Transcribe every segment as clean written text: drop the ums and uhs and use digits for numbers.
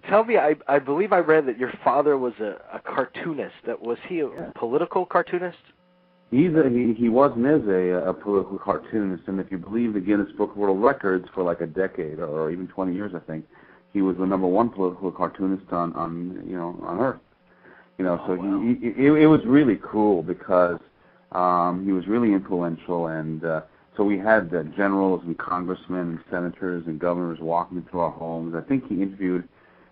Tell me, I believe I read that your father was a cartoonist. Was he a political cartoonist? He was and is a political cartoonist, and if you believe the Guinness Book of World Records, for like a decade or even 20 years, I think, he was the #1 political cartoonist on Earth. So wow. It was really cool because he was really influential, and so we had generals and congressmen and senators and governors walking into our homes. I think he interviewed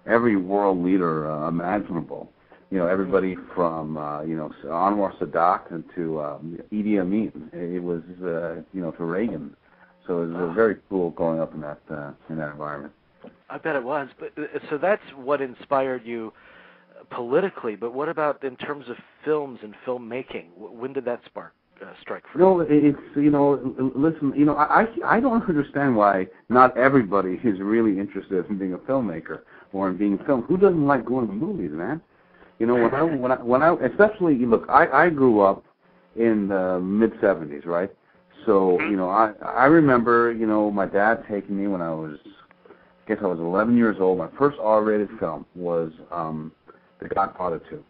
every world leader imaginable. Everybody from Anwar Sadat to Idi Amin. It was to Reagan. So it was very cool growing up in that environment. I bet it was. But so that's what inspired you politically. But what about in terms of films and filmmaking? When did that strike for you? No, it's listen. I don't understand why not everybody is really interested in being a filmmaker or in being filmed. Who doesn't like going to movies, man? When I especially look, I grew up in the mid-'70s, right? So I remember my dad taking me when I was 11 years old. My first R-rated film was The Godfather 2,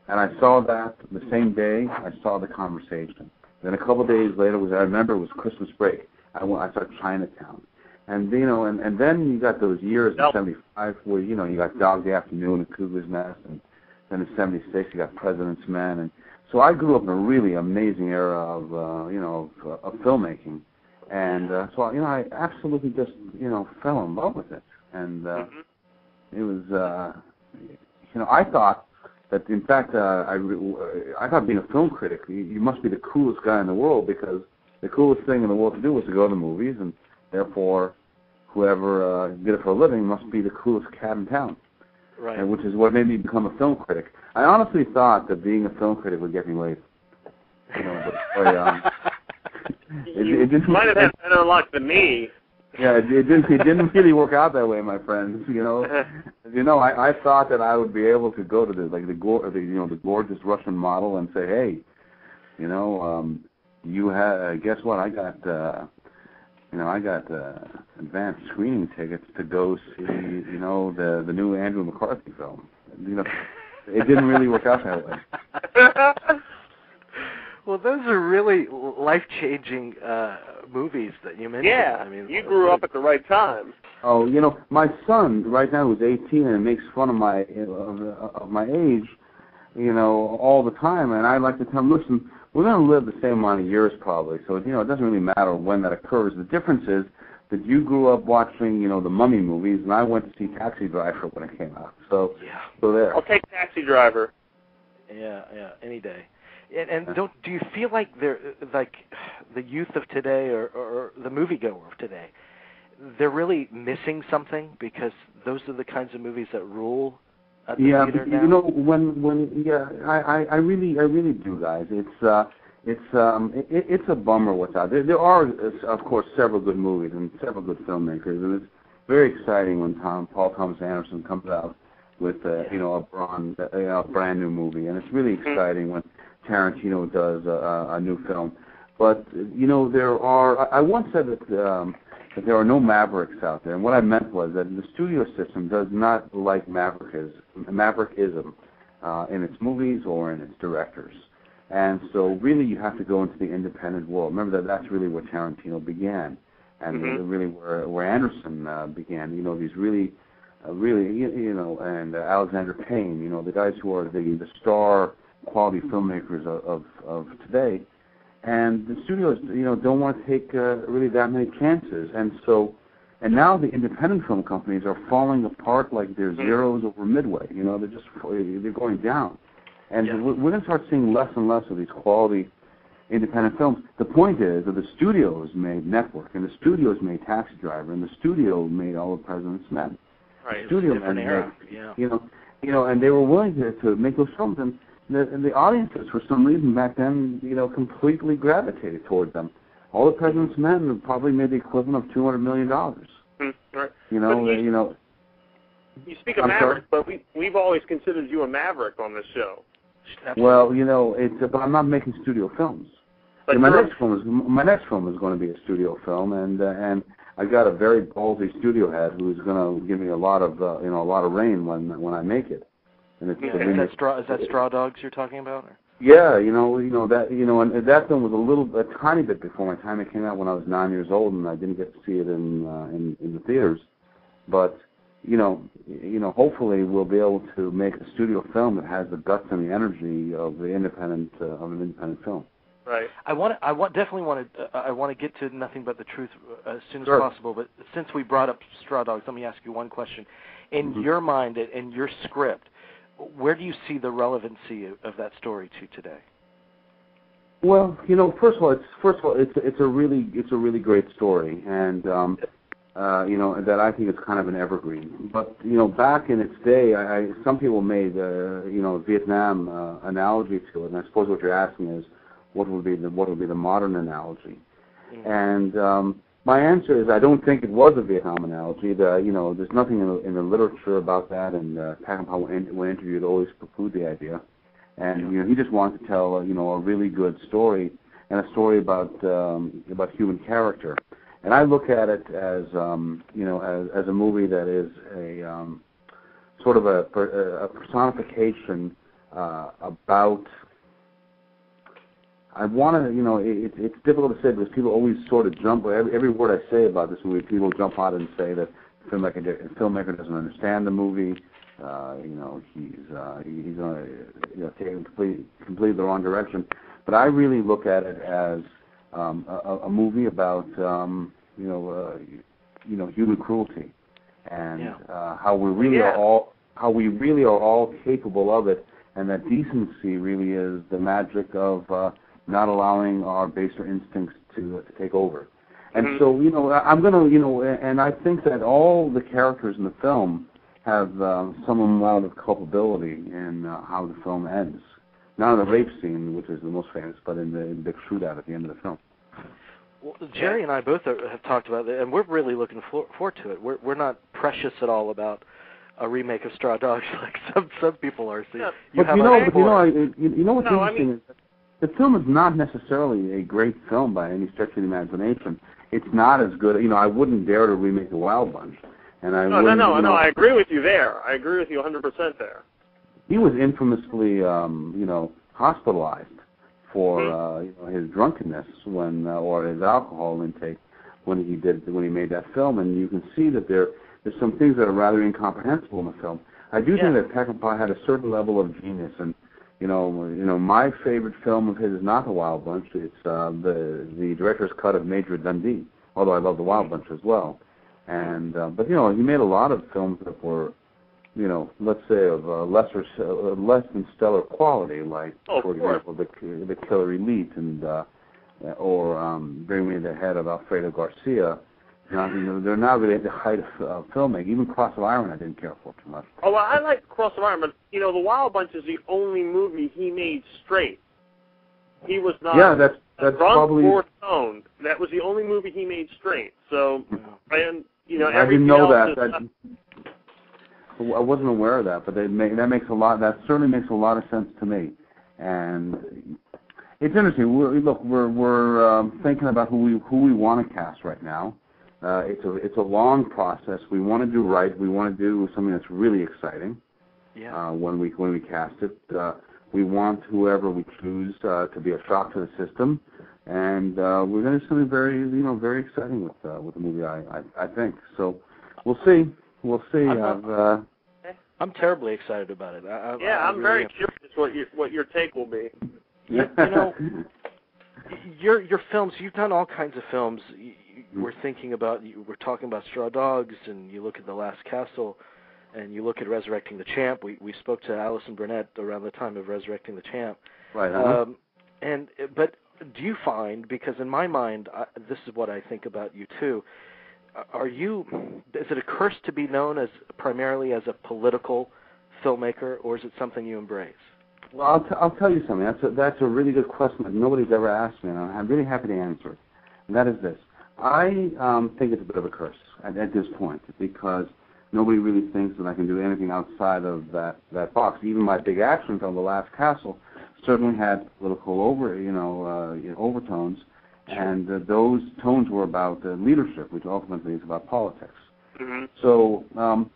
and I saw that the same day I saw The Conversation. Then a couple of days later I remember it was Christmas break. I saw Chinatown. And and then you got those years in '75 where you got Dog Day Afternoon and Cougar's Nest, and then in '76 you got President's Men, and so I grew up in a really amazing era of of filmmaking, and so I absolutely just fell in love with it, and it was I thought that in fact I thought being a film critic you must be the coolest guy in the world, because the coolest thing in the world to do was to go to the movies, and therefore whoever did it for a living must be the coolest cat in town. Right. And which is what made me become a film critic. I honestly thought that being a film critic would get me laid. You might have had better luck than me. Yeah, it didn't really work out that way, my friends. I thought that I would be able to go to the gorgeous Russian model and say, hey, guess what? I got advanced screening tickets to go see, the new Andrew McCarthy film. It didn't really work out that way. Well, those are really life-changing movies that you mentioned. Yeah, I mean, you grew up at the right time. Oh, my son right now who's 18 and makes fun of my age, all the time, and I like to tell him, listen, we're going to live the same amount of years probably, so it doesn't really matter when that occurs. The difference is that you grew up watching the Mummy movies, and I went to see Taxi Driver when it came out. So there. I'll take Taxi Driver. Yeah, any day. And do you feel like the youth of today or the moviegoer of today, they're really missing something because those are the kinds of movies that rule? Yeah, theater now? I really do, guys. It's a bummer what's out there. There are, of course, several good movies and several good filmmakers, and it's very exciting when Paul Thomas Anderson comes out with a brand new movie, and it's really exciting when Tarantino does a new film. But there are. I once said that there are no mavericks out there, and what I meant was that the studio system does not like maverickism in its movies or in its directors, and so really you have to go into the independent world. Remember that's really where Tarantino began, and really where Anderson began. These really, and Alexander Payne. The guys who are the star quality filmmakers of today. And the studios, don't want to take really that many chances, and now the independent film companies are falling apart like they're zeros over Midway. They're going down, and we're going to start seeing less and less of these quality independent films. The point is that the studios made Network, and the studios made Taxi Driver, and the studio made All the President's Men. Right, the studio different era. And they were willing to make those films, and the audiences, for some reason back then, completely gravitated towards them. All the President's Men probably made the equivalent of $200 million. Right. You speak of Maverick, but we've always considered you a Maverick on this show. Well, but I'm not making studio films. But my next film is going to be a studio film, and I got a very ballsy studio head who's going to give me a lot of a lot of rain when I make it. And it's is that Straw Dogs you're talking about? Or? Yeah, and that film was a tiny bit before my time. It came out when I was 9 years old, and I didn't get to see it in the theaters. But hopefully we'll be able to make a studio film that has the guts and the energy of an independent film. Right. I definitely want to get to Nothing But the Truth as soon as possible. But since we brought up Straw Dogs, let me ask you one question. In your mind, in your script, where do you see the relevancy of that story to today? Well, first of all, it's a really great story, and that I think is kind of an evergreen. But back in its day, some people made Vietnam analogy to it, and I suppose what you're asking is what would be the modern analogy? Mm-hmm. And my answer is I don't think it was a Vietnam analogy. There's nothing in the literature about that, and Peckinpah, when interviewed, always poo-pooed the idea. And he just wanted to tell a really good story, and a story about human character. And I look at it as as a movie that is a sort of a personification about. I want to, it's difficult to say because people always sort of jump. Every word I say about this movie, people jump out and say that the filmmaker doesn't understand the movie. He's going to take it completely the wrong direction. But I really look at it as a movie about human cruelty and how we really are all capable of it, and that decency really is the magic of not allowing our baser instincts to take over. And so, I'm going to, and I think that all the characters in the film have some amount of culpability in how the film ends. Not in the rape scene, which is the most famous, but in the big shootout at the end of the film. Well, Jerry and I both have talked about it, and we're really looking forward to it. We're not precious at all about a remake of Straw Dogs like some people are. So what's interesting is the film is not necessarily a great film by any stretch of the imagination. It's not as good. I wouldn't dare to remake The Wild Bunch. And I I agree with you there. I agree with you 100% there. He was infamously, hospitalized for his drunkenness or his alcohol intake when he made that film, and you can see that there's some things that are rather incomprehensible in the film. I do think that Peckinpah had a certain level of genius, and my favorite film of his is not The Wild Bunch. It's the director's cut of Major Dundee, although I love The Wild Bunch as well. And but he made a lot of films that were, let's say of less than stellar quality, like for example the Killer Elite and or Bring Me the Head of Alfredo Garcia. They're not really at the height of filmmaking. Even Cross of Iron I didn't care for too much. Oh, well, I like Cross of Iron, but The Wild Bunch is the only movie he made straight. He was not that's drunk probably or stoned. That was the only movie he made straight. So, and I didn't know that. I wasn't aware of that, but that certainly makes a lot of sense to me. And it's interesting. We're thinking about who we want to cast right now. It's a long process. We want to do right. We want to do something that's really exciting. Yeah. When we cast it, we want whoever we choose to be a shock to the system, and we're going to do something very very exciting with the movie. I think so. We'll see. We'll see. I'm terribly excited about it. I'm very curious what your take will be. Your films. You've done all kinds of films. We're talking about Straw Dogs, and you look at The Last Castle, and you look at Resurrecting the Champ. We spoke to Alison Burnett around the time of Resurrecting the Champ. Right. But do you find, because in my mind, this is what I think about you too. Is it a curse to be known as primarily as a political filmmaker, or is it something you embrace? Well, I'll tell you something. That's a really good question that nobody's ever asked me, and I'm really happy to answer it. And that is this: I think it's a bit of a curse at this point, because nobody really thinks that I can do anything outside of that box. Even my big action film, The Last Castle, certainly had political overtones, And those tones were about leadership, which ultimately is about politics. Mm-hmm. So, I'll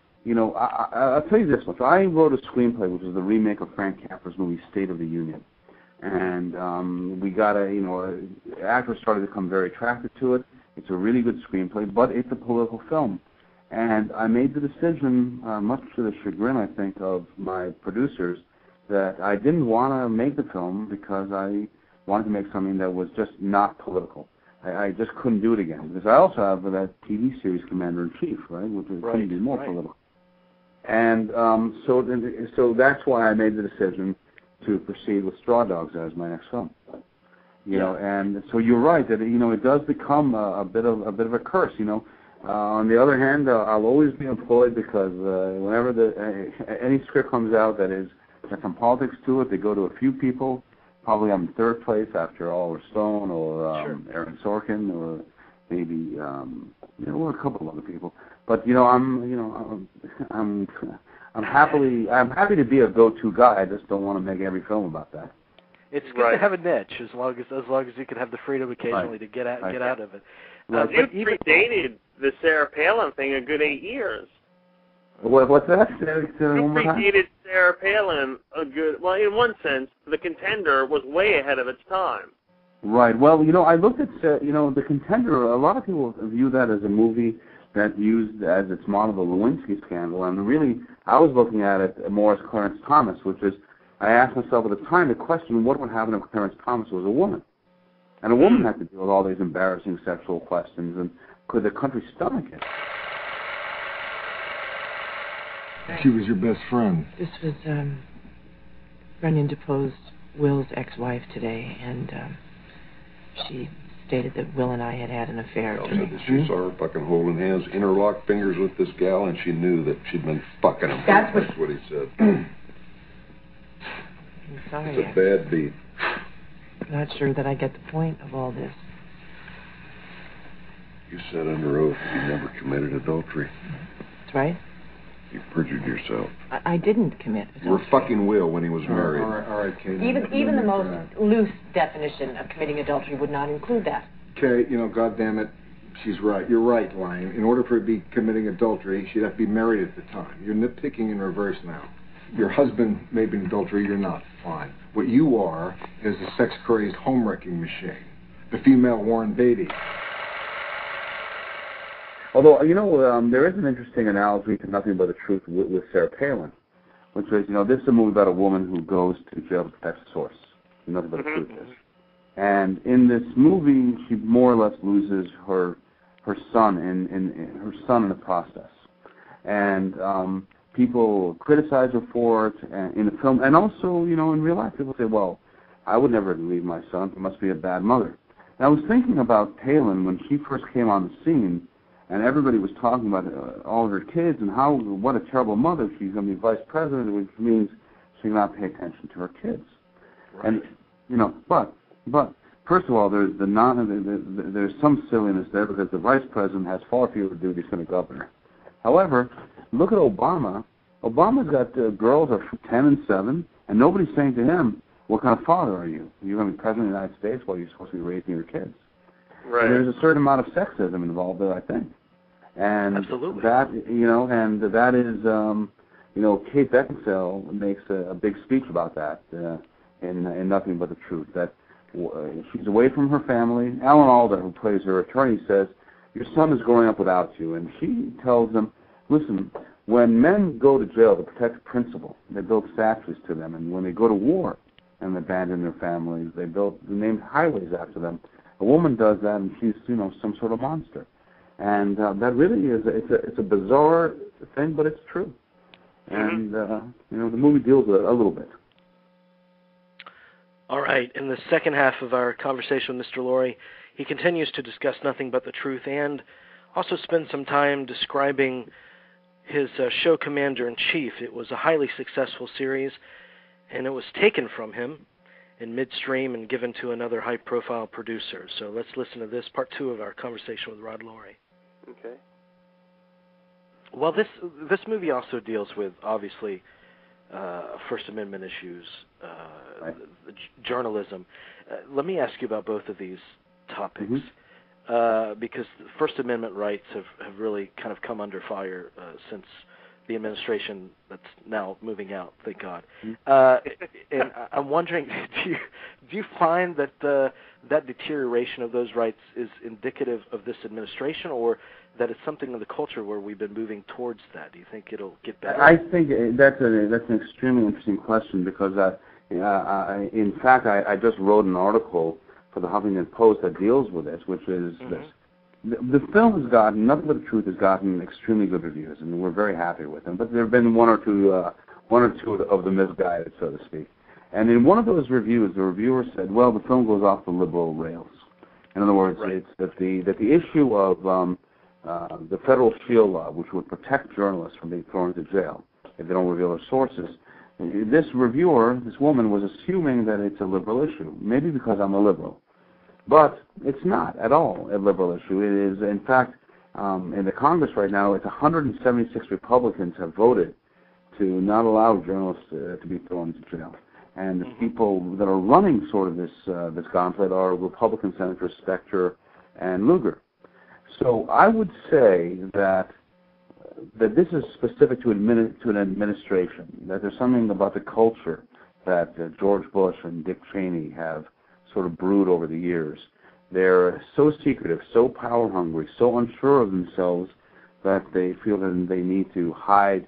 tell you this much. I wrote a screenplay, which is the remake of Frank Capra's movie State of the Union. And we got actors started to become very attracted to it. It's a really good screenplay, but it's a political film. And I made the decision, much to the chagrin, I think, of my producers, that I didn't want to make the film because I wanted to make something that was just not political. I just couldn't do it again. Because I also have that TV series Commander-in-Chief, right, which couldn't be more political. And so that's why I made the decision to proceed with Straw Dogs as my next film. You know, and so you're right that it does become a bit of a curse. On the other hand, I'll always be employed because whenever any script comes out that has some politics to it, they go to a few people. Probably I'm in third place after Oliver Stone or Aaron Sorkin or maybe or a couple of other people. But I'm happy to be a go-to guy. I just don't want to make every film about that. It's good to have a niche as long as you can have the freedom occasionally to get out of it. You predated the Sarah Palin thing a good 8 years. What's that? You predated Sarah Palin in one sense, The Contender was way ahead of its time. Right. Well, I looked at, The Contender, a lot of people view that as a movie that used as its model the Lewinsky scandal, and really, I was looking at it more as Clarence Thomas, which is, I asked myself at the time the question, what would happen if Clarence Thomas was a woman? And a woman had to deal with all these embarrassing sexual questions, and could the country stomach it? She was your best friend. This was Runyon deposed Will's ex-wife today, and she stated that Will and I had an affair. She said that she saw her fucking holding hands, interlocked fingers with this gal, and she knew that she'd been fucking him. That's what he said. I'm sorry. It's a bad beat. I'm not sure that I get the point of all this. You said under oath that you never committed adultery. That's right. You perjured yourself. I didn't commit adultery. You were fucking Will when he was married. All right, Kate. Even the most loose definition of committing adultery would not include that. Kate, goddammit, she's right. You're right, Lion. In order for her to be committing adultery, she'd have to be married at the time. You're nitpicking in reverse now. Your husband may be an adultery, you're not. Fine. What you are is a sex-crazed home-wrecking machine. The female Warren Beatty. Although, there is an interesting analogy to Nothing But the Truth with Sarah Palin, which is, this is a movie about a woman who goes to jail to protect the source. Nothing But the Truth is. And in this movie, she more or less loses her son in the process. And people criticize her for it in the film, and also, in real life, people say, well, I would never leave my son. He must be a bad mother. And I was thinking about Palin when she first came on the scene, and everybody was talking about all of her kids and what a terrible mother. She's going to be vice president, which means she cannot pay attention to her kids. Right. And but first of all, there's there's some silliness there because the vice president has far fewer duties than a governor. However, look at Obama. Obama's got girls of 10 and 7, and nobody's saying to him, "What kind of father are you? You're going to be president of the United States while you're supposed to be raising your kids." Right. And there's a certain amount of sexism involved there, I think. And absolutely. that, and that is, Kate Beckinsale makes a big speech about that in Nothing But the Truth, that she's away from her family. Alan Alda, who plays her attorney, says, your son is growing up without you. And she tells them, listen, when men go to jail to protect a principal, they build statues to them. And when they go to war and abandon their families, they name highways after them. A woman does that, and she's, some sort of monster. And that really is, it's a bizarre thing, but it's true. And, the movie deals with it a little bit. All right. In the second half of our conversation with Mr. Lurie, he continues to discuss Nothing But the Truth and also spend some time describing his show Commander-in-Chief. It was a highly successful series, and it was taken from him in midstream and given to another high-profile producer. So let's listen to this, part 2 of our conversation with Rod Lurie. Okay. Well, this movie also deals with, obviously, First Amendment issues, right. Journalism. Let me ask you about both of these topics, because First Amendment rights have really kind of come under fire since the administration that's now moving out, thank God. And I'm wondering, do you find that that deterioration of those rights is indicative of this administration, or that it's something in the culture where we've been moving towards that? Do you think it'll get better? I think that's an extremely interesting question, because in fact I just wrote an article for the Huffington Post that deals with this, which is this. The film has gotten, Nothing But the Truth has gotten extremely good reviews, and we're very happy with them. But there have been one or two of the misguided, so to speak. And in one of those reviews, the reviewer said, "Well, the film goes off the liberal rails." In other words, it's that the issue of the federal shield law, which would protect journalists from being thrown into jail if they don't reveal their sources. This reviewer, this woman, was assuming that it's a liberal issue, maybe because I'm a liberal. But it's not at all a liberal issue. It is, in fact, in the Congress right now, it's 176 Republicans have voted to not allow journalists to be thrown into jail. And the people that are running sort of this gauntlet are Republican Senators Specter and Lugar. So I would say that this is specific to an administration, that there's something about the culture that George Bush and Dick Cheney have sort of brewed over the years. They're so secretive, so power hungry, so unsure of themselves that they feel that they need to hide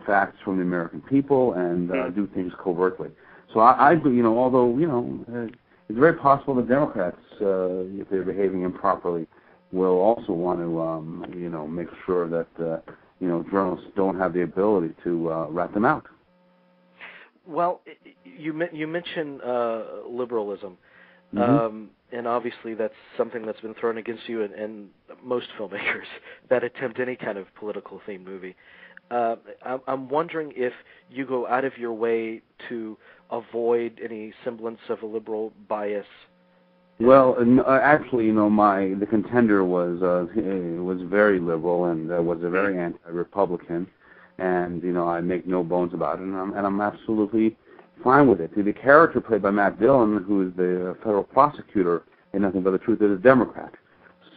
facts from the American people and do things covertly. So although it's very possible that Democrats, if they're behaving improperly, will also want to make sure that journalists don't have the ability to rat them out. Well, you mentioned liberalism, and obviously that's something that's been thrown against you and most filmmakers that attempt any kind of political themed movie. I'm wondering if you go out of your way to avoid any semblance of a liberal bias. Well, actually, the Contender was very liberal and was a very anti-Republican, and I make no bones about it, and I'm absolutely fine with it. The character played by Matt Dillon, who is the federal prosecutor in Nothing But the Truth, is a Democrat.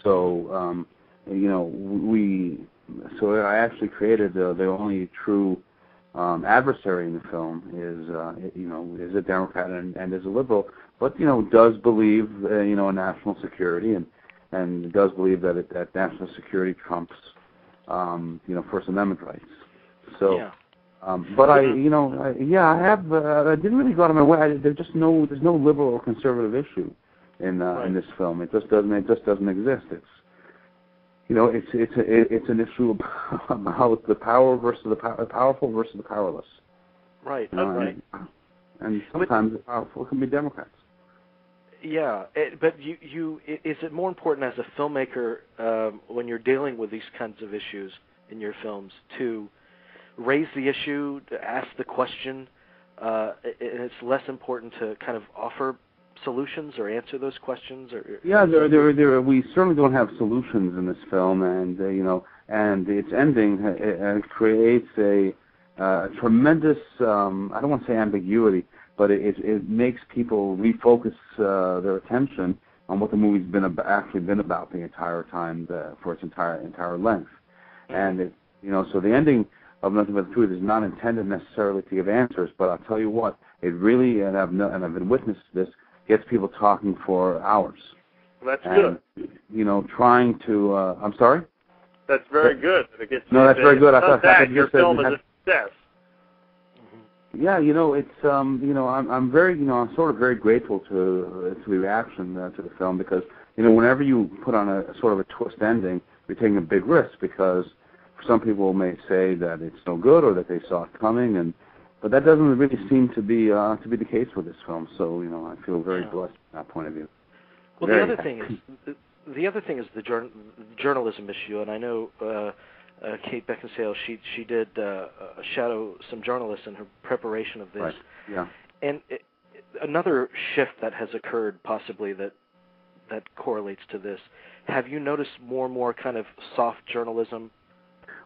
So So I actually created the only true adversary in the film is a Democrat and is a liberal, but does believe in national security and does believe that national security trumps First Amendment rights. So, but I didn't really go out of my way. There's no liberal or conservative issue in this film. It just doesn't exist. It's an issue about the powerful versus the powerless. Right. And sometimes the powerful can be Democrats. Yeah, but is it more important as a filmmaker when you're dealing with these kinds of issues in your films to raise the issue, to ask the question, and it's less important to kind of offer solutions or answer those questions? We certainly don't have solutions in this film, and and its ending creates a tremendous I don't want to say ambiguity, but it makes people refocus their attention on what the movie's been about the entire time for its entire length. And so the ending of Nothing But the Truth is not intended necessarily to give answers, but I'll tell you what, it really, and I've been witness to this, gets people talking for hours. That's good. Trying to. I'm sorry. That's very good. That's very good. I thought your film is a success. Yeah, it's I'm very I'm sort of very grateful to the reaction to the film, because whenever you put on a sort of a twist ending, you're taking a big risk, because some people may say that it's no good or that they saw it coming, but that doesn't really seem to be the case with this film. So I feel very blessed from that point of view. Well, the other thing is the journalism issue, and I know Kate Beckinsale, she did shadow some journalists in her preparation of this. Right. Yeah. And another shift that has occurred, possibly that correlates to this. Have you noticed more and more kind of soft journalism?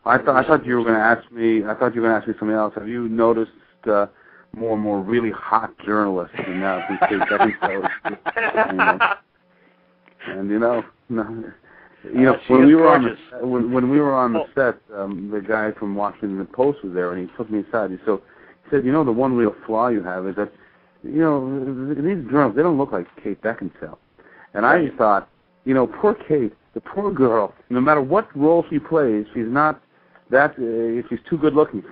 I thought you were going to ask me. I thought you were going to ask me something else. Have you noticed more and more really hot journalists? And now Kate Beckinsale. And when we were on the set, the guy from Washington Post was there, and he took me aside. He said, the one real flaw you have is that, these girls, they don't look like Kate Beckinsale. And I thought, poor Kate, the poor girl, no matter what role she plays, she's not that, she's too good looking to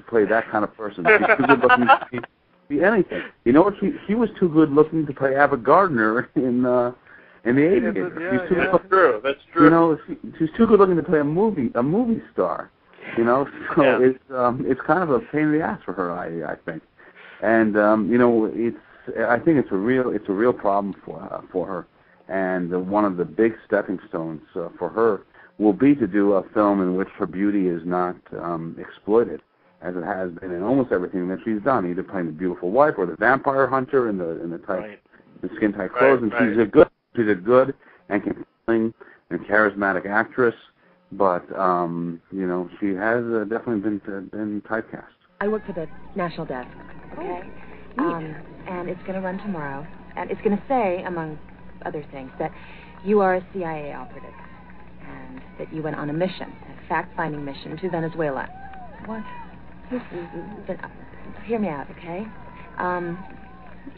play that kind of person. She's too good looking to be anything. You know what? She was too good looking to play Ava Gardner in the Aviator. That's true. She's too good looking to play a movie star. So it's kind of a pain in the ass for her, I think. And I think it's a real problem for her. And one of the big stepping stones for her will be to do a film in which her beauty is not exploited, as it has been in almost everything that she's done, either playing the beautiful wife or the vampire hunter in the skin tight clothes. And she's a good and compelling and charismatic actress, but she has definitely been typecast. I work for the National Desk. Okay. And it's going to run tomorrow, and it's going to say, among other things, that you are a CIA operative, and that you went on a mission, a fact-finding mission to Venezuela. What? Hear me out, okay?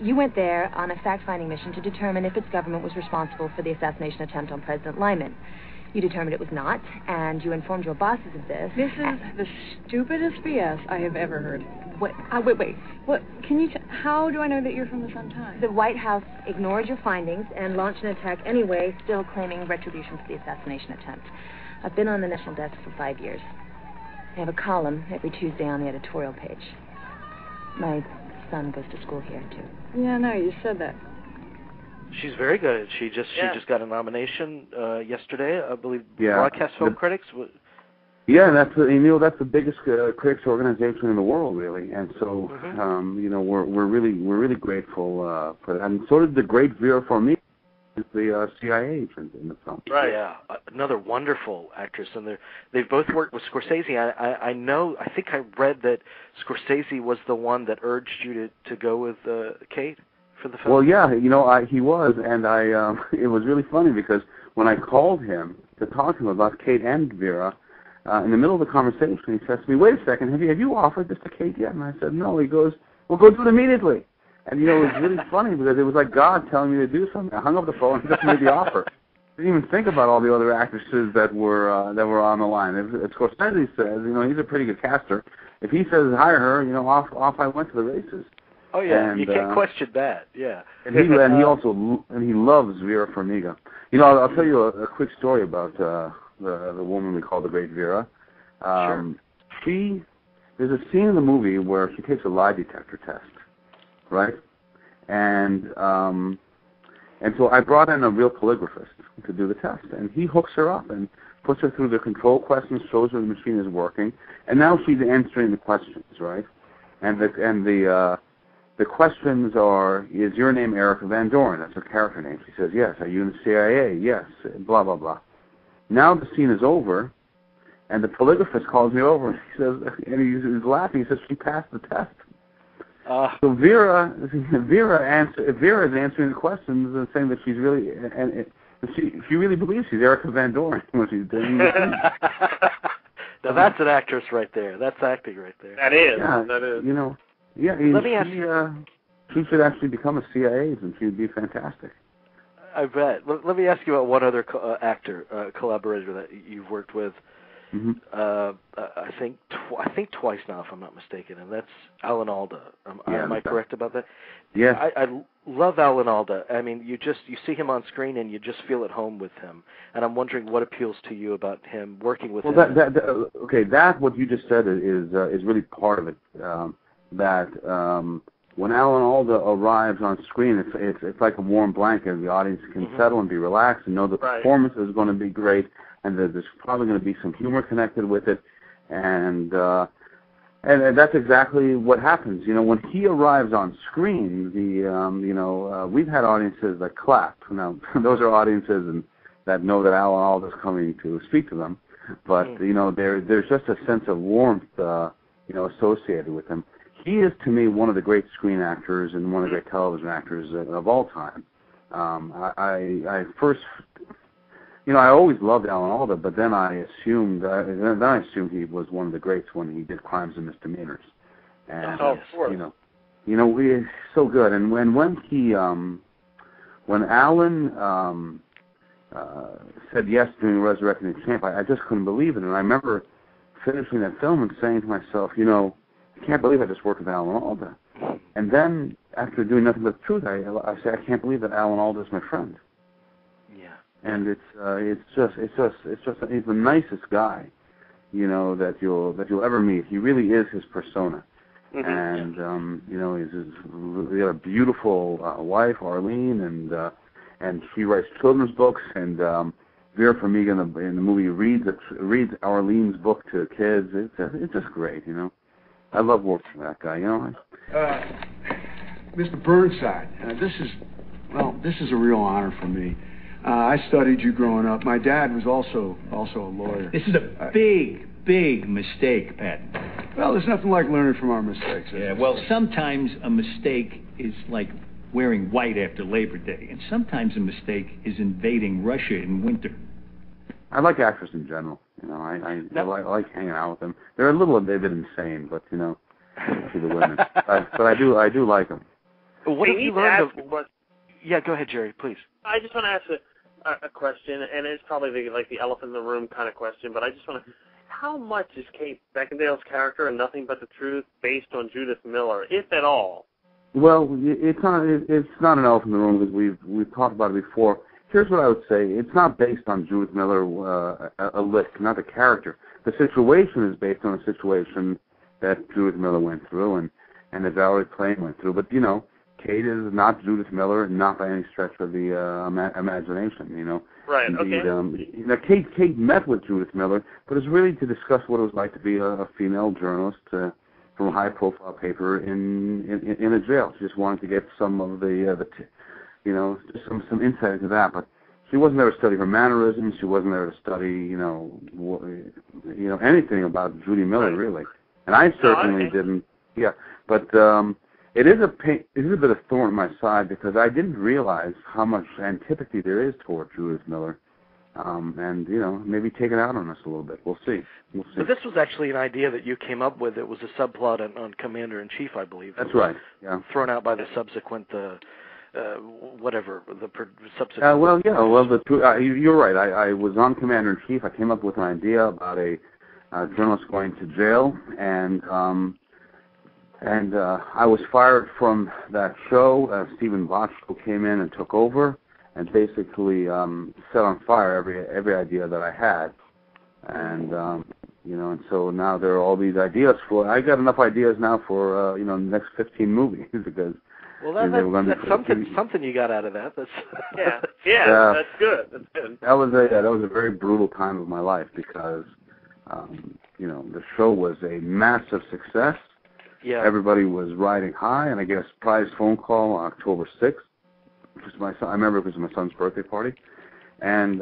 You went there on a fact-finding mission to determine if its government was responsible for the assassination attempt on President Lyman. You determined it was not, and you informed your bosses of this. This is the stupidest BS I have ever heard. Wait. What? Can you? How do I know that you're from the Sun-Times? The White House ignored your findings and launched an attack anyway, still claiming retribution for the assassination attempt. I've been on the National Desk for 5 years. I have a column every Tuesday on the editorial page. My son goes to school here, too. Yeah, no, you said that. She's very good. She just got a nomination yesterday, I believe. Broadcast Film Critics. Yeah, that's the biggest critics organization in the world, really, and so we're really grateful for that. And so did the great Vera Farmiga, the CIA agent in the film. Right. Yeah, another wonderful actress, and they've both worked with Scorsese. I think I read that Scorsese was the one that urged you to go with Kate for the film. Well, yeah, he was, and it was really funny because when I called him to talk to him about Kate and Vera, in the middle of the conversation, he says to me, "Wait a second, have you offered this to Kate yet?" And I said, "No." He goes, "Well, go do it immediately." And it was really funny because it was like God telling me to do something. I hung up the phone and just made the offer. Didn't even think about all the other actresses that were on the line. If Scorsese says, he's a pretty good caster. If he says hire her, off I went to the races. Oh yeah, and you can't question that. Yeah. And he loves Vera Farmiga. I'll tell you a quick story about the woman we call the Great Vera. Sure. There's a scene in the movie where she takes a lie detector test, right? And so I brought in a real calligraphist to do the test, and he hooks her up and puts her through the control questions, shows her the machine is working, and now she's answering the questions, right? And the questions are, is your name Erica Van Doren? That's her character name. She says, yes. Are you in the CIA? Yes. Blah, blah, blah. Now the scene is over, and the calligraphist calls me over, and he says, and he's laughing. He says, she passed the test. So Vera is answering the questions and saying that she's really, and she really believes she's Erica Van Doren when she's doing the Now that's an actress right there. That's acting right there. That is. Yeah, that is. Let me ask you. She should actually become a CIA agent. She would be fantastic. I bet. Let me ask you about one other collaborator that you've worked with. Mm-hmm. I think twice now, if I'm not mistaken, and that's Alan Alda. Am I correct about that? Yes. I love Alan Alda. I mean, you see him on screen and you just feel at home with him. And I'm wondering what appeals to you about him working with him. That what you just said is really part of it. When Alan Alda arrives on screen, it's like a warm blanket. The audience can settle and be relaxed and know the performance is going to be great, and there's probably going to be some humor connected with it, and that's exactly what happens. When he arrives on screen, we've had audiences that clap. Now, those are audiences that know that Alan Alda is coming to speak to them, but there's just a sense of warmth, associated with him. He is, to me, one of the great screen actors and one of the great television actors of all time. I first, I always loved Alan Alda, but then I assumed he was one of the greats when he did Crimes and Misdemeanors, and of course. we so good. And when Alan said yes to doing Resurrecting the Champ, I just couldn't believe it. And I remember finishing that film and saying to myself, I can't believe I just worked with Alan Alda. And then after doing Nothing But the Truth, I say I can't believe that Alan Alda is my friend. Yeah. And he's the nicest guy, that you'll ever meet. He really is his persona. Mm-hmm. And he got a beautiful wife, Arlene, and she writes children's books. And Vera Farmiga in the movie reads Arlene's book to kids. It's just great, I love working with that guy, Mr. Burnside, this is a real honor for me. I studied you growing up. My dad was also a lawyer. This is a big mistake, Pat. Well, there's nothing like learning from our mistakes. Yeah, well, sometimes a mistake is like wearing white after Labor Day, and sometimes a mistake is invading Russia in winter. I like actors in general. I like hanging out with them. They're a little bit insane, but to the women. But I do like them. What have you learned of? Yeah, go ahead, Jerry, please. I just want to ask a question, and it's probably the elephant in the room kind of question, but I just want to. How much is Kate Beckinsale's character in Nothing But the Truth based on Judith Miller, if at all? Well, it's not an elephant in the room because we've talked about it before. Here's what I would say. It's not based on Judith Miller, a lick, not the character. The situation is based on a situation that Judith Miller went through and that Valerie Plame went through. But, Kate is not Judith Miller, not by any stretch of the imagination, Right, Indeed, okay. Kate met with Judith Miller, but it's really to discuss what it was like to be a female journalist from a high-profile paper in a jail. She just wanted to get some of just some insight into that. But she wasn't there to study her mannerisms. She wasn't there to study, anything about Judy Miller, really. And I certainly didn't. Yeah, but it is a bit of thorn in my side because I didn't realize how much antipathy there is toward Judith Miller, and maybe take it out on us a little bit. We'll see. But this was actually an idea that you came up with. It was a subplot on Commander in Chief, I believe. That's right. Yeah. Thrown out by the subsequent. You're right. I was on Commander in Chief. I came up with an idea about a journalist going to jail, and I was fired from that show. Stephen Bochco came in and took over, and basically set on fire every idea that I had, and and so now there are all these ideas I got enough ideas now for the next 15 movies because. Well, that's something you got out of that. That's yeah, that's good. That's good. That was a very brutal time of my life because, the show was a massive success. Yeah. Everybody was riding high, and I get a surprise phone call on October 6th. I remember it was my son's birthday party, and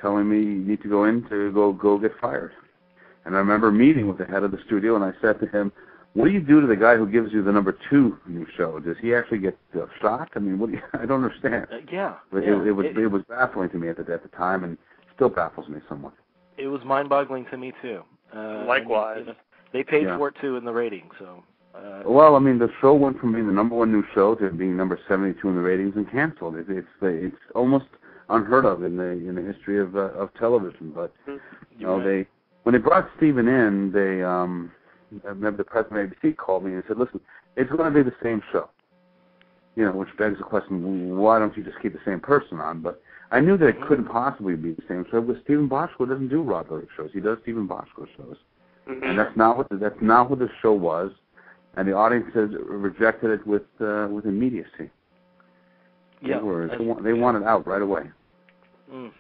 telling me you need to go in to go get fired. And I remember meeting with the head of the studio, and I said to him, what do you do to the guy who gives you the number 2 new show? Does he actually get shot? I mean, I don't understand. It was baffling to me at the time, and still baffles me somewhat. It was mind-boggling to me too. Likewise, they paid for it too in the ratings. So. Well, I mean, the show went from being the number 1 new show to being number 72 in the ratings and canceled. It's almost unheard of in the history of television. But when they brought Stephen in, I remember the president of ABC called me and said, listen, it's going to be the same show. Which begs the question, why don't you just keep the same person on? But I knew that it couldn't possibly be the same show because Stephen Bochco doesn't do Rod Lurie shows. He does Stephen Bochco shows. Mm-hmm. And that's not what the show was. And the audience has rejected it with immediacy. Yeah. They want it out right away. Mm.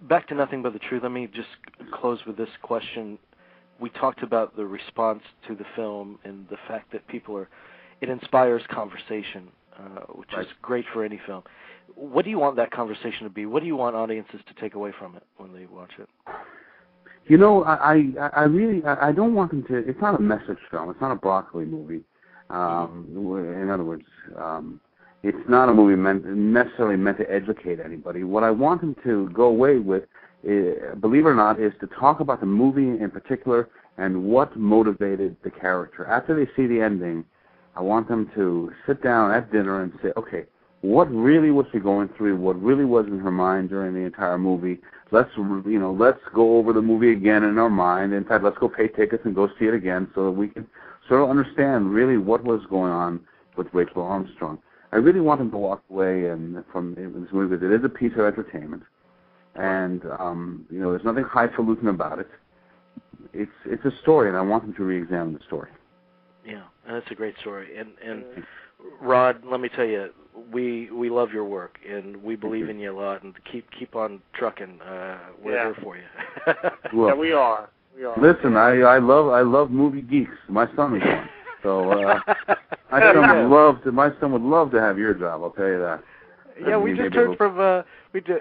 Back to Nothing But the Truth. Let me just close with this question. We talked about the response to the film and the fact that it inspires conversation, which is great for any film. What do you want that conversation to be? What do you want audiences to take away from it when they watch it? I really don't want them to. It's not a message film. It's not a broccoli movie. In other words, It's not a movie necessarily meant to educate anybody. What I want them to go away with, believe it or not, is to talk about the movie in particular and what motivated the character. After they see the ending, I want them to sit down at dinner and say, okay, what really was she going through? What really was in her mind during the entire movie? Let's go over the movie again in our mind. In fact, let's go pay tickets and go see it again so that we can sort of understand really what was going on with Rachel Armstrong. I really want them to walk away from this movie because it is a piece of entertainment, and there's nothing highfalutin about it. It's a story, and I want them to re-examine the story. Yeah, that's a great story. And Rod, let me tell you, we love your work, and we believe in you a lot. And keep on trucking. We're here for you. Well, yeah, we are. Listen, I love movie geeks. My son is one. So my son would love to have your job. I'll tell you that. Yeah, we just heard from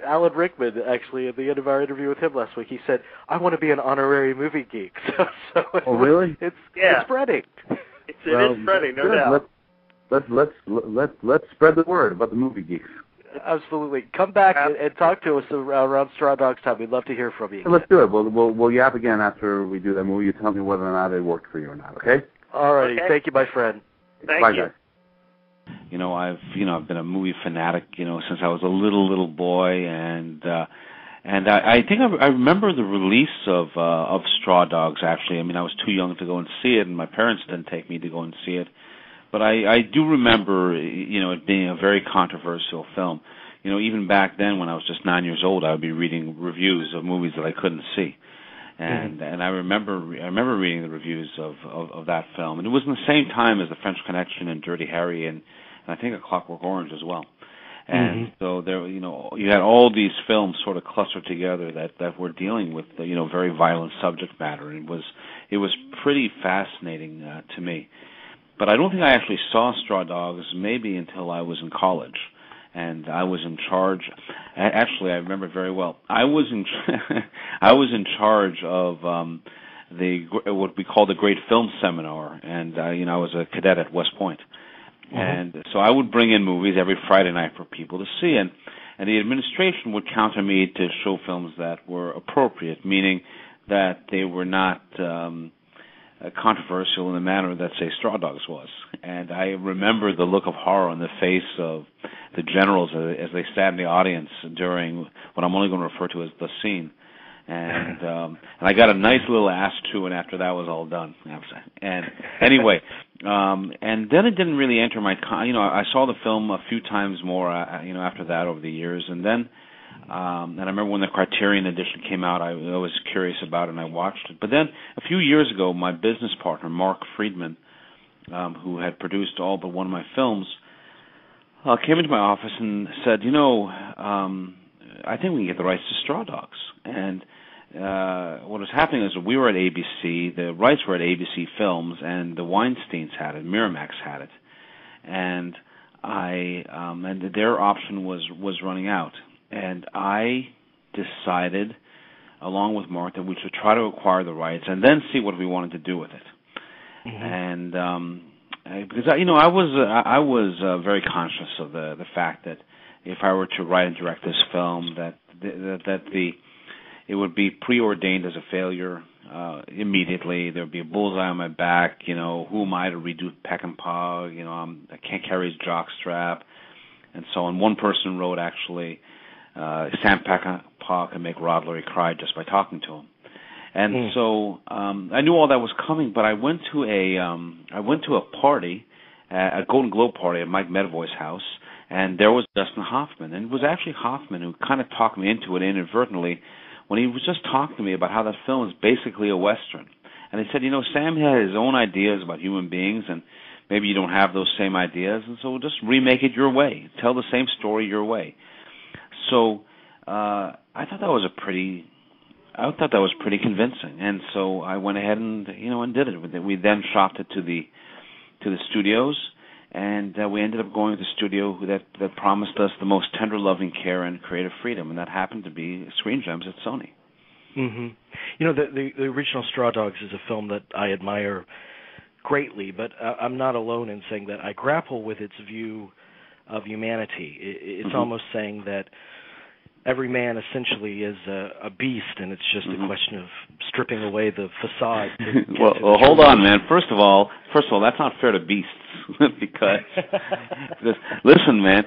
Alan Rickman actually at the end of our interview with him last week. He said, "I want to be an honorary movie geek." So oh, really? It's spreading. It is spreading, no doubt. Let's spread the word about the movie geeks. Absolutely. Come back and talk to us around Straw Dogs time. We'd love to hear from you. Let's do it. We'll yap again after we do that movie. You tell me whether or not it worked for you or not. Okay? All righty. Okay. Thank you, my friend. Thank you. Guys. I've been a movie fanatic, since I was a little boy, and I think I remember the release of Straw Dogs. Actually, I was too young to go and see it, and my parents didn't take me to go and see it. But I do remember, it being a very controversial film. Even back then, when I was just 9 years old, I would be reading reviews of movies that I couldn't see. And I remember reading the reviews of that film, and it was in the same time as The French Connection and Dirty Harry and I think A Clockwork Orange as well. And so there, you had all these films sort of clustered together that were dealing with very violent subject matter, and it was pretty fascinating to me. But I don't think I actually saw Straw Dogs maybe until I was in college. And I was in charge. Actually, I remember very well. I was in charge of what we call the Great Film Seminar, and I was a cadet at West Point, and so I would bring in movies every Friday night for people to see, and the administration would counter me to show films that were appropriate, meaning that they were not controversial in the manner that, say, Straw Dogs was. And I remember the look of horror on the face of the generals as they sat in the audience during what I'm only going to refer to as the scene. And I got a nice little ass chewing after that was all done. And anyway, and then it didn't really enter my I saw the film a few times more after that over the years, and then and I remember when the Criterion edition came out, I was curious about it and I watched it. But then a few years ago, my business partner Mark Friedman, who had produced all but one of my films, came into my office and said, I think we can get the rights to Straw Dogs. And what was happening is we were at ABC, the rights were at ABC Films, and the Weinsteins had it, Miramax had it, and and their option was running out, and I decided, along with Mark, that we should try to acquire the rights and then see what we wanted to do with it. And because I was very conscious of the fact that if I were to write and direct this film, that it would be preordained as a failure immediately. There would be a bullseye on my back. Who am I to redo Peck and Pog? I can't carry his jockstrap, and so on. One person wrote actually, Sam Peckinpah can make Rod Lurie cry just by talking to him. And so I knew all that was coming, but I went to a party, a Golden Globe party at Mike Medavoy's house, and there was Dustin Hoffman, and it was actually Hoffman who kind of talked me into it inadvertently when he was just talking to me about how that film is basically a Western. And he said, Sam had his own ideas about human beings, and maybe you don't have those same ideas, and so just remake it your way. Tell the same story your way. So I thought that was pretty convincing, and so I went ahead and and did it. We then shopped it to the studios, and we ended up going to the studio that promised us the most tender, loving care and creative freedom, and that happened to be Screen Gems at Sony. The original Straw Dogs is a film that I admire greatly, but I'm not alone in saying that I grapple with its view of humanity. It's almost saying that every man essentially is a beast, and it's just a question of stripping away the facade. Well, hold on, man. First of all, that's not fair to beasts because listen, man,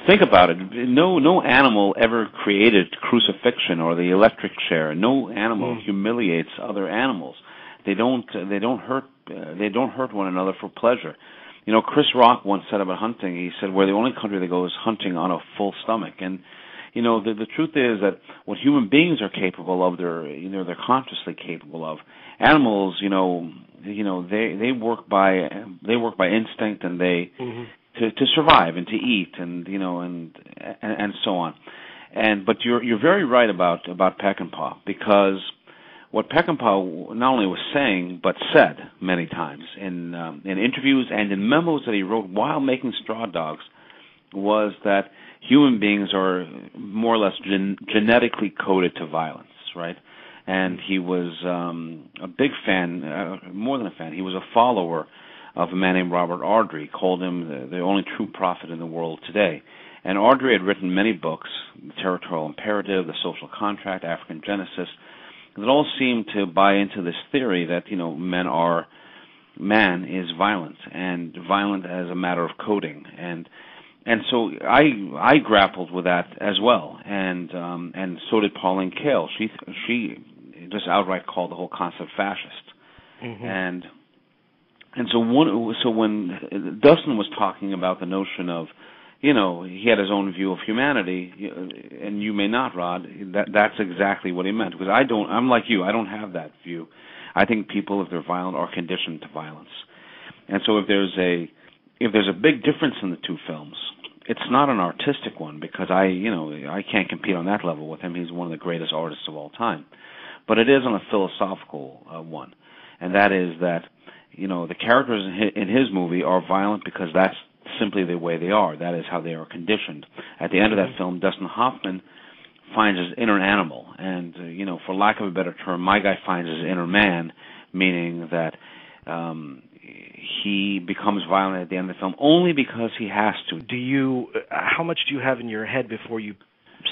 think about it. No animal ever created crucifixion or the electric chair. No animal humiliates other animals. They don't hurt one another for pleasure. You know, Chris Rock once said about hunting. He said, "We're the only country that goes hunting on a full stomach." And you know, the truth is that what human beings are capable of, they're consciously capable of. Animals, they work by instinct, and they to survive and to eat, and and so on. But you're very right about Peckinpah, because what Peckinpah not only was saying but said many times in interviews and in memos that he wrote while making Straw Dogs was that human beings are more or less genetically coded to violence, right? And he was a big fan, more than a fan. He was a follower of a man named Robert Ardrey, called him the only true prophet in the world today. And Ardrey had written many books, The Territorial Imperative, The Social Contract, African Genesis, that all seem to buy into this theory that, man is violent, and violent as a matter of coding. And so I grappled with that as well, and so did Pauline Kael. She just outright called the whole concept fascist. And so when Dustin was talking about the notion of, he had his own view of humanity, and you may not, Rod. That's exactly what he meant. Because I'm like you. I don't have that view. I think people, if they're violent, are conditioned to violence. And so if there's a big difference in the two films, it's not an artistic one, because I can't compete on that level with him. He's one of the greatest artists of all time. But it is on a philosophical one, and that is that the characters in his movie are violent because that's simply the way they are. That is how they are conditioned. At the end of that film, Dustin Hoffman finds his inner animal, and for lack of a better term, my guy finds his inner man, meaning that he becomes violent at the end of the film only because he has to. How much do you have in your head before you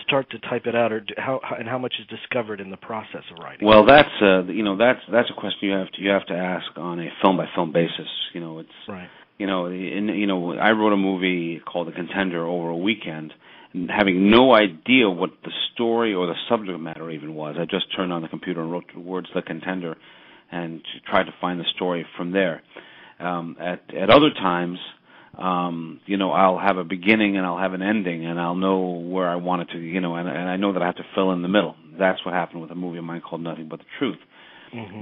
start to type it out, or how much is discovered in the process of writing? Well, that's a question you have to ask on a film by film basis. It's right. I wrote a movie called The Contender over a weekend, and having no idea what the story or the subject matter even was. I just turned on the computer and wrote the words The Contender and tried to find the story from there. At other times, I'll have a beginning and I'll have an ending, and I'll know where I want it to, and I know that I have to fill in the middle. That's what happened with a movie of mine called Nothing But the Truth.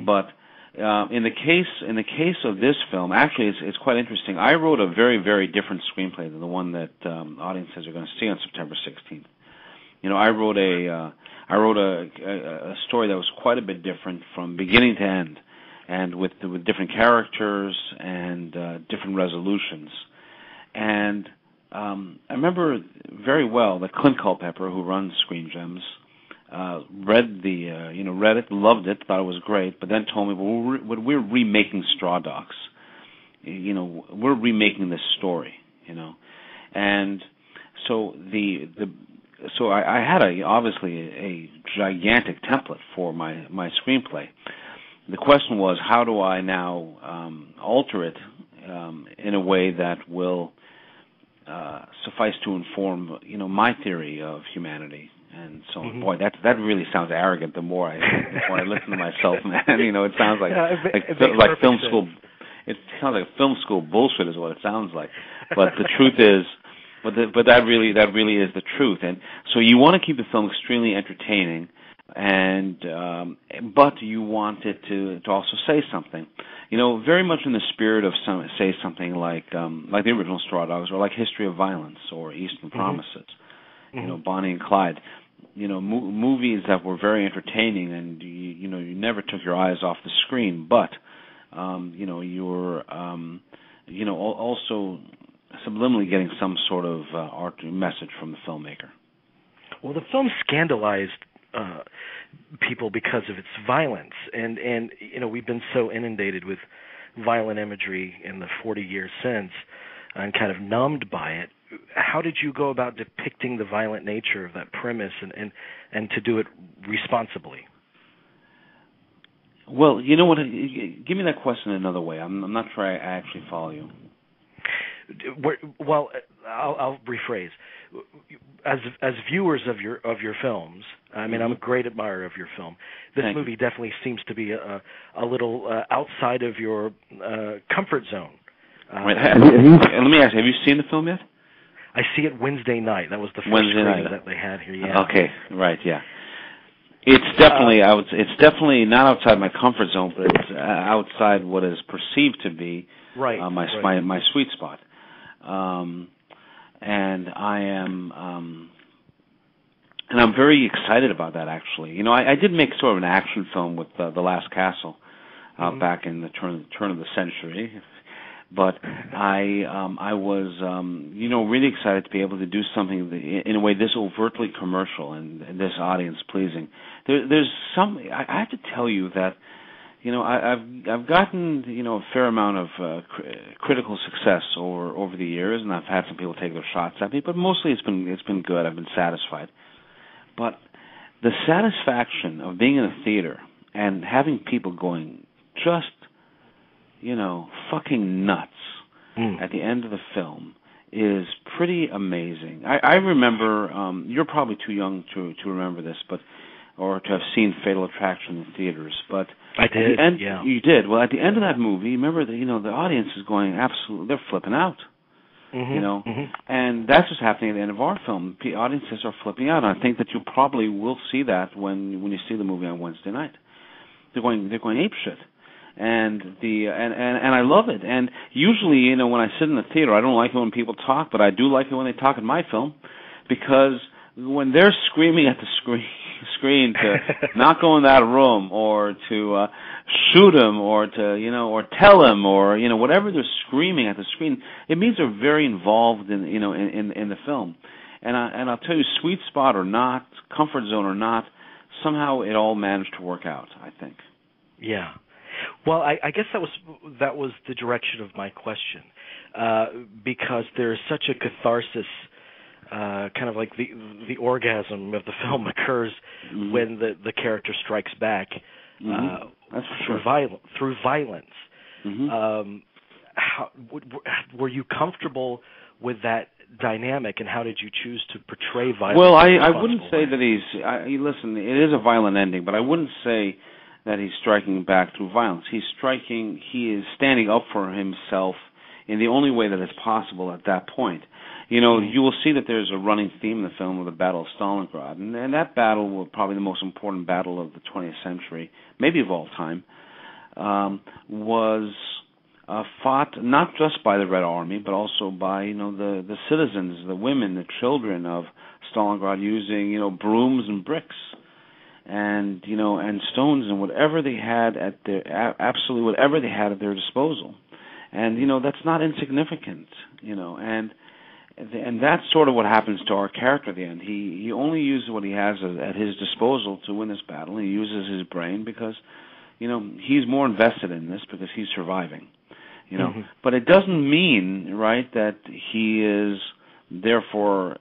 But in the case of this film, actually, it's quite interesting. I wrote a very, very different screenplay than the one that audiences are going to see on September 16th. I wrote a story that was quite a bit different from beginning to end, and with different characters and different resolutions. And I remember very well that Clint Culpepper, who runs Screen Gems, read it, loved it, thought it was great, but then told me, well, we're remaking Straw Dogs. We're remaking this story, And so so I had obviously a gigantic template for my screenplay. The question was, how do I now alter it in a way that will suffice to inform, my theory of humanity? And so, boy, that really sounds arrogant. The more I listen to myself, man, it sounds like film school. It sounds like film school bullshit is what it sounds like. But the truth is, but that really is the truth. And so you want to keep the film extremely entertaining, and but you want it to also say something. Very much in the spirit of say something like the original Straw Dogs, or like History of Violence, or Eastern Promises. Bonnie and Clyde. Movies that were very entertaining, and you never took your eyes off the screen, but you were also subliminally getting some sort of art message from the filmmaker. Well, the film scandalized people because of its violence, and we've been so inundated with violent imagery in the 40 years since, and kind of numbed by it. how did you go about depicting the violent nature of that premise and to do it responsibly? Well, you know what? Give me that question another way. I'm not sure I actually follow you. Well, I'll rephrase. As viewers of your films, I mean, I'm a great admirer of your film. This movie definitely seems to be a little outside of your comfort zone. Right. Let me ask you, have you seen the film yet? I see it Wednesday night. That was the first screening that they had here. Yeah. Okay. Right. Yeah. It's definitely it's definitely not outside my comfort zone, but it's outside what is perceived to be my sweet spot. And I am and I'm very excited about that, actually. You know, I did make sort of an action film with The Last Castle back in the turn of the century. But I was, you know, really excited to be able to do something in a way this overtly commercial and this audience pleasing. There's some. I have to tell you that, you know, I've gotten, you know, a fair amount of critical success over the years, and I've had some people take their shots at me. But mostly it's been good. I've been satisfied. But the satisfaction of being in a theater and having people going just, you know, fucking nuts at the end of the film is pretty amazing. I remember, you're probably too young to remember this, or to have seen Fatal Attraction in theaters, but I did. You did. Well, at the end of that movie, remember that, you know, the audience is going absolutely, they're flipping out. You know, and that's what's happening at the end of our film. The audiences are flipping out. And I think that you probably will see that when you see the movie on Wednesday night. They're going apeshit. And I love it. And usually, you know, when I sit in the theater, I don't like it when people talk, but I do like it when they talk in my film, because when they're screaming at the screen to not go in that room, or to shoot him, or to, you know, or tell him, or, you know, whatever they're screaming at the screen, it means they're very involved in, you know, in the film. And I'll tell you, sweet spot or not, comfort zone or not, somehow it all managed to work out, I think. Yeah. Well, I guess that was the direction of my question, because there's such a catharsis, kind of like the orgasm of the film occurs when the character strikes back That's for sure. through violence. How, were you comfortable with that dynamic, and how did you choose to portray violence? Well, I wouldn't say that listen, it is a violent ending, but I wouldn't say that he's striking back through violence. He is standing up for himself in the only way that is possible at that point. You know, you will see that there's a running theme in the film of the Battle of Stalingrad, and that battle was probably the most important battle of the 20th century, maybe of all time, was fought not just by the Red Army, but also by, you know, the citizens, the women, the children of Stalingrad, using, you know, brooms and bricks, and, you know, and stones, and whatever they had at absolutely whatever they had at their disposal. And, you know, that's not insignificant, you know, and that's sort of what happens to our character at the end. He only uses what he has at his disposal to win this battle. He uses his brain because, you know, he's more invested in this because he's surviving, you know. But it doesn't mean, right, that he is therefore,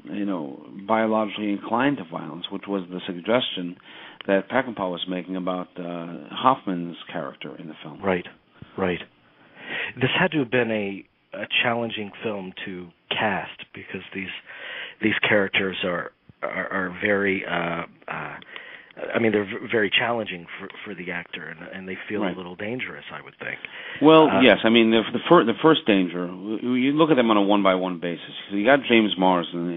you know, biologically inclined to violence, which was the suggestion that Peckinpah was making about Hoffman's character in the film. Right. This had to have been a challenging film to cast, because these characters are very I mean, they're very challenging for the actor, and they feel a little dangerous, I would think. Well, yes. I mean, the first danger, you look at them on a one-by-one basis. So you got James Marsden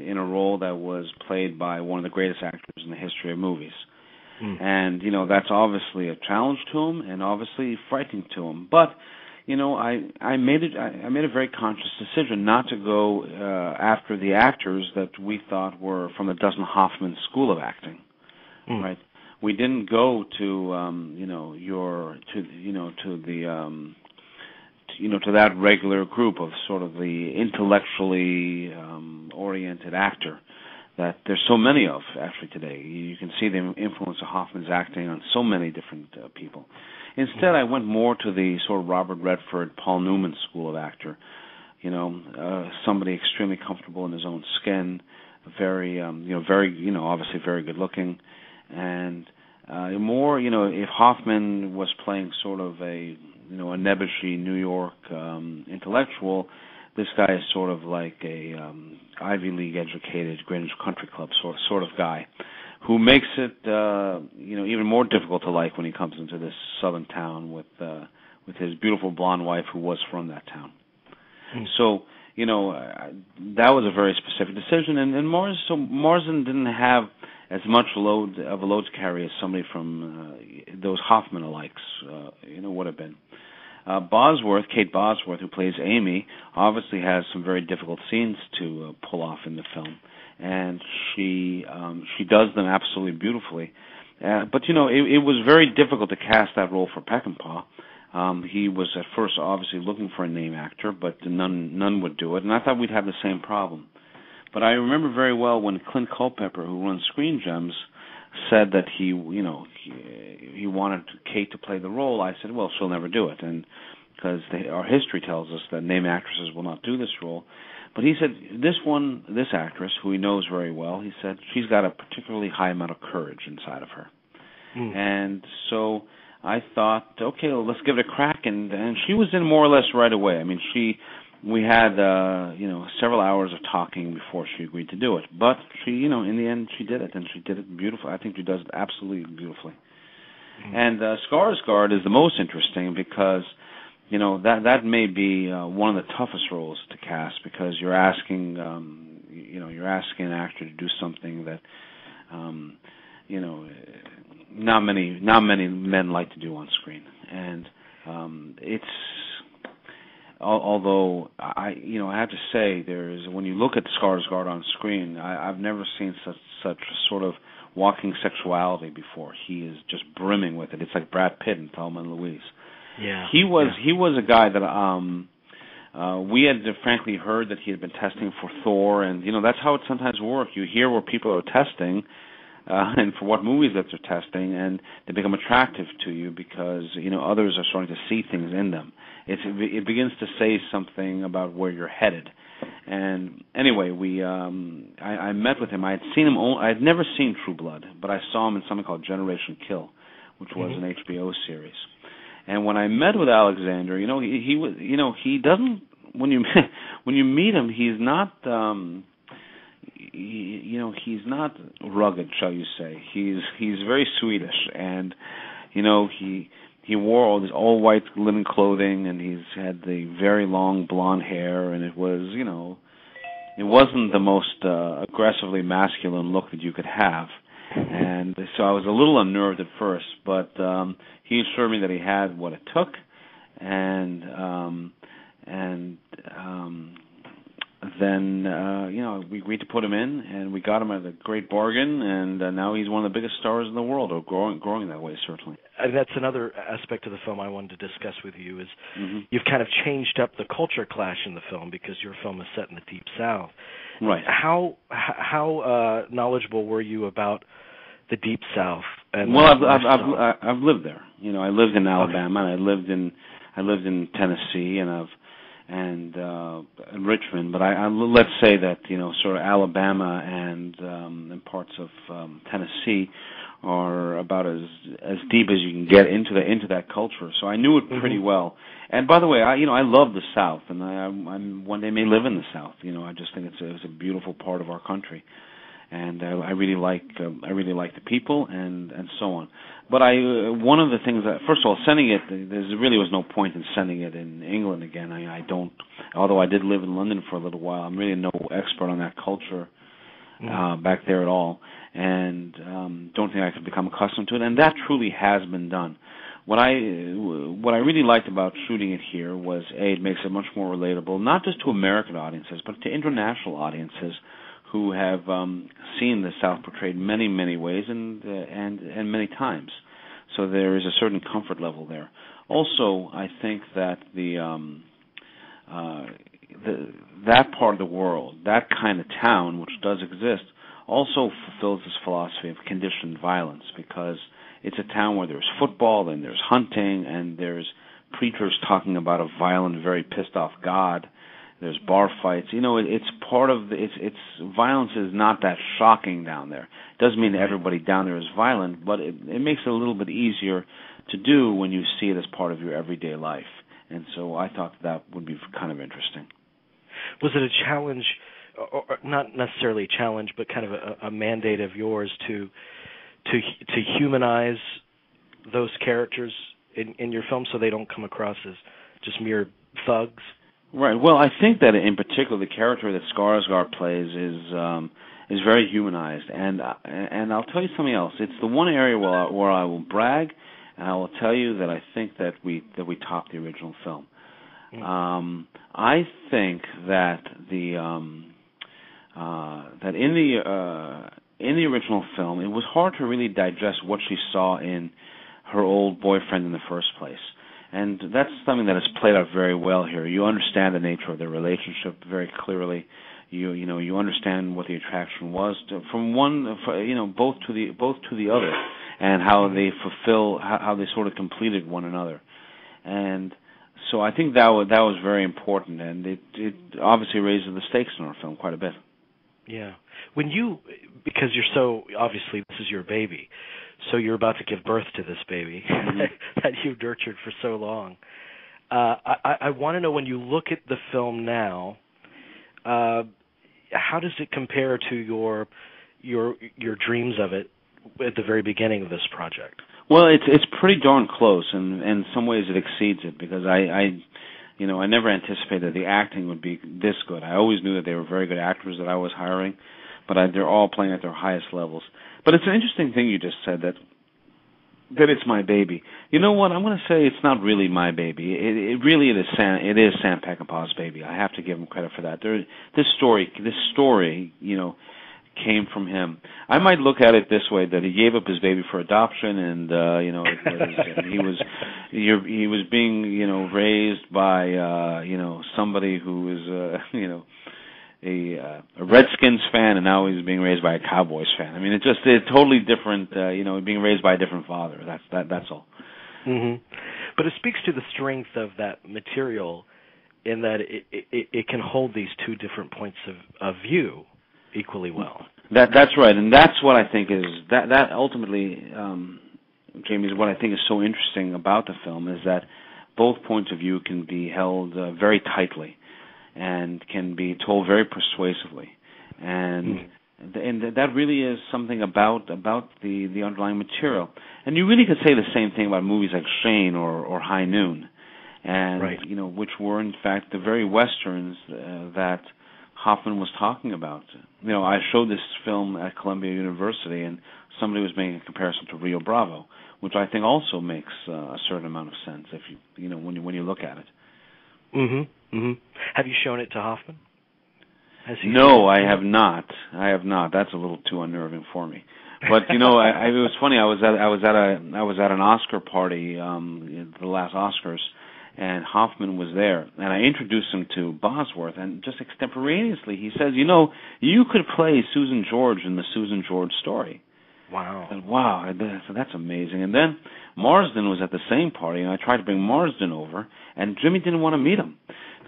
in a role that was played by one of the greatest actors in the history of movies. And, you know, that's obviously a challenge to him and obviously frightening to him. But, you know, I made a very conscious decision not to go after the actors that we thought were from the Dustin Hoffman school of acting. Right. We didn't go to to that regular group of sort of the intellectually oriented actor that there's so many of actually today. You can see the influence of Hoffman's acting on so many different people. Instead, I went more to the sort of Robert Redford, Paul Newman school of actor. somebody extremely comfortable in his own skin, very, obviously very good looking, and more, if Hoffman was playing sort of a nebbishy New York intellectual, this guy is sort of like a Ivy League educated Greenwich Country Club sort of guy, who makes it even more difficult to like when he comes into this southern town with his beautiful blonde wife who was from that town. So that was a very specific decision, and Marsden didn't have as much load to carry as somebody from those Hoffman alikes would have been. Kate Bosworth, who plays Amy, obviously has some very difficult scenes to pull off in the film, and she does them absolutely beautifully. But it was very difficult to cast that role for Peckinpah. He was at first obviously looking for a name actor, but none would do it, and I thought we'd have the same problem. But I remember very well when Clint Culpepper, who runs Screen Gems, said that he wanted Kate to play the role. I said, well, she'll never do it, and because our history tells us that name actresses will not do this role. But he said this actress, who he knows very well, he said she's got a particularly high amount of courage inside of her, and so I thought, okay, well, let's give it a crack, and she was in more or less right away. I mean, we had several hours of talking before she agreed to do it, but she, in the end, she did it, and she did it beautifully. I think she does it absolutely beautifully. And Skarsgård is the most interesting because that may be one of the toughest roles to cast, because you're asking an actor to do something that not many men like to do on screen, and it's. Although I have to say, when you look at Skarsgård on screen, I've never seen such sort of walking sexuality before. He is just brimming with it. It's like Brad Pitt and Thelma and Louise. Yeah. He was a guy that we had frankly heard that he had been testing for Thor, and that's how it sometimes works. You hear where people are testing, and for what movies that they're testing, and they become attractive to you because others are starting to see things in them. It begins to say something about where you're headed. And anyway, I met with him. I had seen him. I had never seen True Blood, but I saw him in something called Generation Kill, which was an HBO series. And when I met with Alexander, he doesn't. When you meet him, he's not. He's not rugged, shall you say. He's very Swedish, and he wore all this all white linen clothing, and he's had the very long blonde hair, and it wasn't the most aggressively masculine look that you could have. And so I was a little unnerved at first, but he assured me that he had what it took, and then we agreed to put him in, and we got him at a great bargain, and now he's one of the biggest stars in the world, or growing that way, certainly. And that's another aspect of the film I wanted to discuss with you, is you've kind of changed up the culture clash in the film because your film is set in the Deep South. Right. How knowledgeable were you about the Deep South? Well, I've lived there. I lived in Alabama, and I lived in Tennessee, and Richmond, but let's say that sort of Alabama and parts of Tennessee are about as deep as you can get into that culture. So I knew it pretty well. And by the way, I love the South, and I one day may live in the South. I just think it's a beautiful part of our country, and I really like the people and so on. But one of the things that, first of all, sending it, there really was no point in sending it in England again. I don't, although I did live in London for a little while, I'm really no expert on that culture back there at all, and don't think I could become accustomed to it. And that truly has been done. What I really liked about shooting it here was, it makes it much more relatable, not just to American audiences, but to international audiences who have seen the South portrayed many, many ways and many times. So there is a certain comfort level there. Also, I think that that part of the world, that kind of town, which does exist, also fulfills this philosophy of conditioned violence, because it's a town where there's football and there's hunting and there's preachers talking about a violent, very pissed off God. There's bar fights. You know, it's part of it's violence is not that shocking down there. It doesn't mean that everybody down there is violent, but it makes it a little bit easier to do when you see it as part of your everyday life. And so I thought that would be kind of interesting. Was it a challenge, or not necessarily a challenge, but kind of a mandate of yours to humanize those characters in your film so they don't come across as just mere thugs? Right. Well, I think that in particular the character that Skarsgård plays is very humanized, and I'll tell you something else. It's the one area where I will brag, and I will tell you that I think that we topped the original film. I think that that in the original film, it was hard to really digest what she saw in her old boyfriend in the first place. And that's something that is played out very well here. You understand the nature of their relationship very clearly. You understand what the attraction was from both to the other, and how they how they sort of completed one another. And so I think that was very important, and it obviously raises the stakes in our film quite a bit. Yeah. Because you're so, obviously this is your baby, so you're about to give birth to this baby that you've nurtured for so long. I want to know, when you look at the film now, how does it compare to your dreams of it at the very beginning of this project? Well, it's pretty darn close, and in some ways it exceeds it, because I never anticipated the acting would be this good. I always knew that they were very good actors that I was hiring, but they're all playing at their highest levels. But it's an interesting thing you just said, that it's my baby. You know what? I'm going to say it's not really my baby. It really is Sam Peckinpah's baby. I have to give him credit for that. This story, came from him. I might look at it this way, that he gave up his baby for adoption, and he was being raised by somebody who was a Redskins fan, and now he's being raised by a Cowboys fan. I mean, it's totally different. Being raised by a different father. That's all. Mm-hmm. But it speaks to the strength of that material, in that it can hold these two different points of view equally well. That's right, and that's what I think is that ultimately, Jamie, is what I think is so interesting about the film, is that both points of view can be held very tightly, and can be told very persuasively, and that really is something about the underlying material. And you really could say the same thing about movies like Shane or High Noon, and right. Which were in fact the very westerns that Hoffman was talking about. I showed this film at Columbia University, and somebody was making a comparison to Rio Bravo, which I think also makes a certain amount of sense if when you look at it. Mm-hmm. Mm-hmm. Have you shown it to Hoffman? No, I have not. That's a little too unnerving for me. But it was funny. I was at an Oscar party, the last Oscars, and Hoffman was there, and I introduced him to Bosworth, and just extemporaneously he says, you could play Susan George in the Susan George story. Wow. And wow, that's amazing. And then Marsden was at the same party, and I tried to bring Marsden over, and Jimmy didn't want to meet him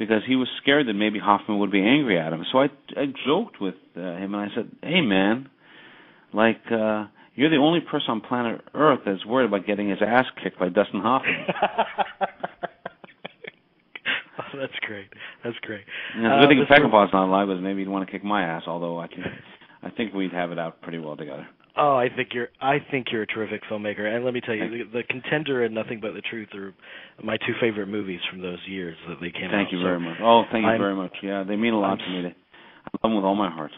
because he was scared that maybe Hoffman would be angry at him. So I joked with him, and I said, hey, man, you're the only person on planet Earth that's worried about getting his ass kicked by Dustin Hoffman. Oh, that's great. That's great. I think if Peckinpah's not alive, maybe he'd want to kick my ass, although I think we'd have it out pretty well together. Oh, I think you're a terrific filmmaker, and let me tell you, the Contender and Nothing But the Truth are my two favorite movies from those years that they came out. Thank you very much. Oh, thank you very much. Yeah, they mean a lot to me. I love them with all my heart.